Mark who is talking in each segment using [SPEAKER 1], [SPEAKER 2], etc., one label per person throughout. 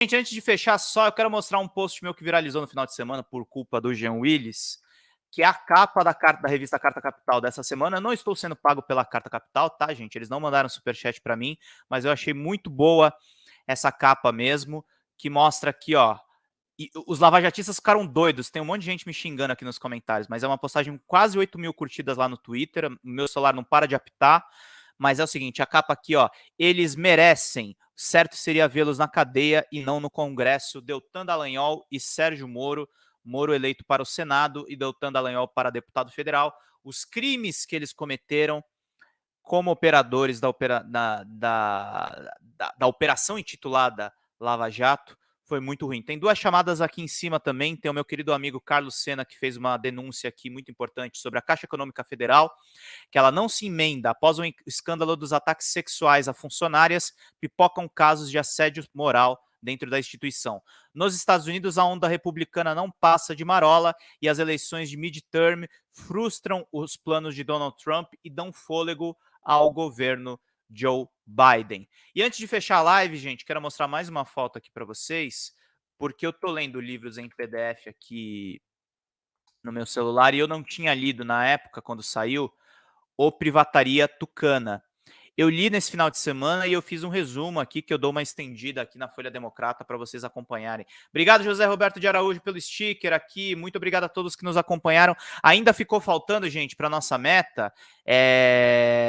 [SPEAKER 1] Gente, antes de fechar só, eu quero mostrar um post meu que viralizou no final de semana por culpa do Jean Willis, que é a capa da revista Carta Capital dessa semana. Eu não estou sendo pago pela Carta Capital, tá, gente? Eles não mandaram superchat para mim, mas eu achei muito boa essa capa mesmo, que mostra aqui, ó. E os lavajatistas ficaram doidos. Tem um monte de gente me xingando aqui nos comentários, mas é uma postagem com quase 8 mil curtidas lá no Twitter. O meu celular não para de apitar. Mas é o seguinte, a capa aqui, ó. Eles merecem. Certo seria vê-los na cadeia e não no Congresso. Deltan Dallagnol e Sérgio Moro. Moro eleito para o Senado e Deltan Dallagnol para deputado federal. Os crimes que eles cometeram como operadores da operação intitulada Lava Jato foi muito ruim. Tem duas chamadas aqui em cima também. Tem o meu querido amigo Carlos Sena, que fez uma denúncia aqui muito importante sobre a Caixa Econômica Federal, que ela não se emenda. Após o escândalo dos ataques sexuais a funcionárias, pipocam casos de assédio moral dentro da instituição. Nos Estados Unidos, a onda republicana não passa de marola e as eleições de midterm frustram os planos de Donald Trump e dão fôlego ao governo Joe Biden. E antes de fechar a live, gente, quero mostrar mais uma foto aqui para vocês, porque eu tô lendo livros em PDF aqui no meu celular e eu não tinha lido na época, quando saiu, o Privataria Tucana. Eu li nesse final de semana e eu fiz um resumo aqui, que eu dou uma estendida aqui na Folha Democrata para vocês acompanharem. Obrigado, José Roberto de Araújo, pelo sticker aqui. Muito obrigado a todos que nos acompanharam. Ainda ficou faltando, gente, para nossa meta,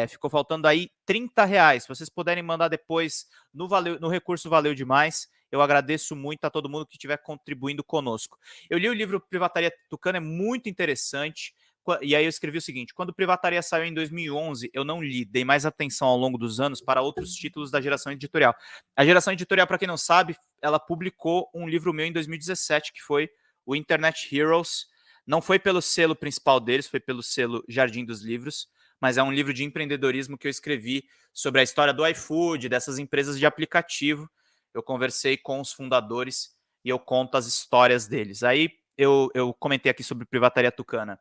[SPEAKER 1] ficou faltando aí R$30. Se vocês puderem mandar depois no recurso Valeu Demais, eu agradeço muito a todo mundo que estiver contribuindo conosco. Eu li o livro Privataria Tucana, é muito interessante. E aí eu escrevi o seguinte: quando Privataria saiu em 2011, eu não li, dei mais atenção ao longo dos anos para outros títulos da Geração Editorial. A Geração Editorial, para quem não sabe, ela publicou um livro meu em 2017, que foi o Internet Heroes. Não foi pelo selo principal deles, foi pelo selo Jardim dos Livros, mas é um livro de empreendedorismo que eu escrevi sobre a história do iFood, dessas empresas de aplicativo. Eu conversei com os fundadores e eu conto as histórias deles. Aí eu comentei aqui sobre Privataria Tucana.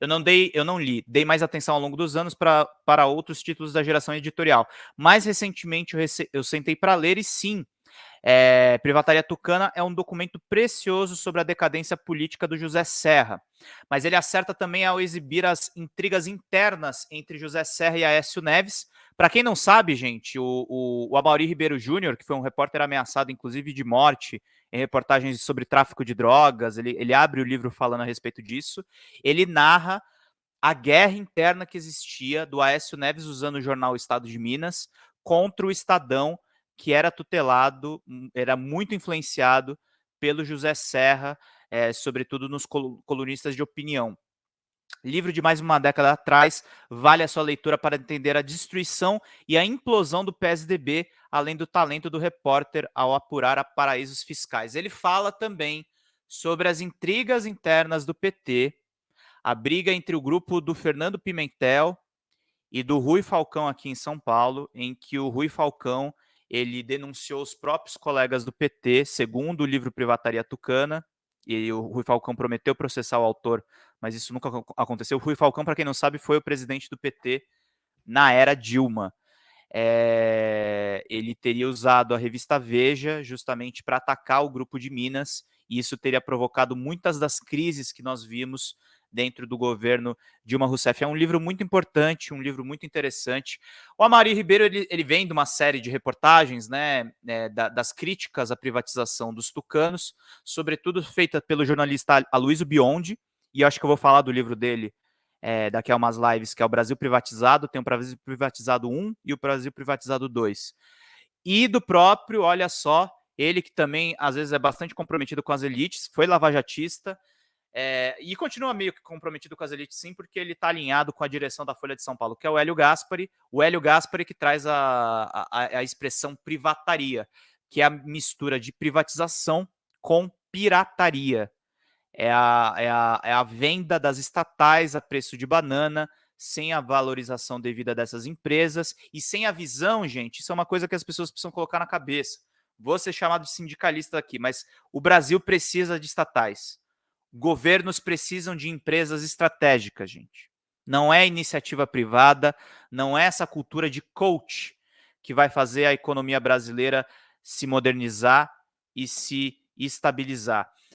[SPEAKER 1] Eu não li, dei mais atenção ao longo dos anos para outros títulos da Geração Editorial. Mais recentemente eu sentei para ler e sim, Privataria Tucana é um documento precioso sobre a decadência política do José Serra, mas ele acerta também ao exibir as intrigas internas entre José Serra e Aécio Neves. Para quem não sabe, gente, o Amaury Ribeiro Júnior, que foi um repórter ameaçado, inclusive, de morte em reportagens sobre tráfico de drogas, ele abre o livro falando a respeito disso, ele narra a guerra interna que existia do Aécio Neves usando o jornal Estado de Minas contra o Estadão, que era tutelado, era muito influenciado pelo José Serra, sobretudo nos colunistas de opinião. Livro de mais de uma década atrás, vale a sua leitura para entender a destruição e a implosão do PSDB, além do talento do repórter ao apurar a paraísos fiscais. Ele fala também sobre as intrigas internas do PT, a briga entre o grupo do Fernando Pimentel e do Rui Falcão aqui em São Paulo, em que o Rui Falcão ele denunciou os próprios colegas do PT, segundo o livro Privataria Tucana, e o Rui Falcão prometeu processar o autor, mas isso nunca aconteceu. O Rui Falcão, para quem não sabe, foi o presidente do PT na era Dilma. Ele teria usado a revista Veja justamente para atacar o grupo de Minas, e isso teria provocado muitas das crises que nós vimos dentro do governo Dilma Rousseff. É um livro muito importante, um livro muito interessante. O Amaury Ribeiro ele vem de uma série de reportagens, né, das críticas à privatização dos tucanos, sobretudo feita pelo jornalista Aloysio Biondi, e acho que eu vou falar do livro dele daqui a umas lives, que é o Brasil Privatizado. Tem o Brasil Privatizado 1 e o Brasil Privatizado 2. E do próprio, olha só, ele que também às vezes é bastante comprometido com as elites, foi lavajatista, e continua meio que comprometido com as elites, sim, porque ele está alinhado com a direção da Folha de São Paulo, que é o Hélio Gaspari que traz a expressão privataria, que é a mistura de privatização com pirataria. É a venda das estatais a preço de banana, sem a valorização devida dessas empresas e sem a visão, gente. Isso é uma coisa que as pessoas precisam colocar na cabeça. Vou ser chamado de sindicalista aqui, mas o Brasil precisa de estatais. Governos precisam de empresas estratégicas, gente. Não é iniciativa privada, não é essa cultura de coach que vai fazer a economia brasileira se modernizar e se estabilizar.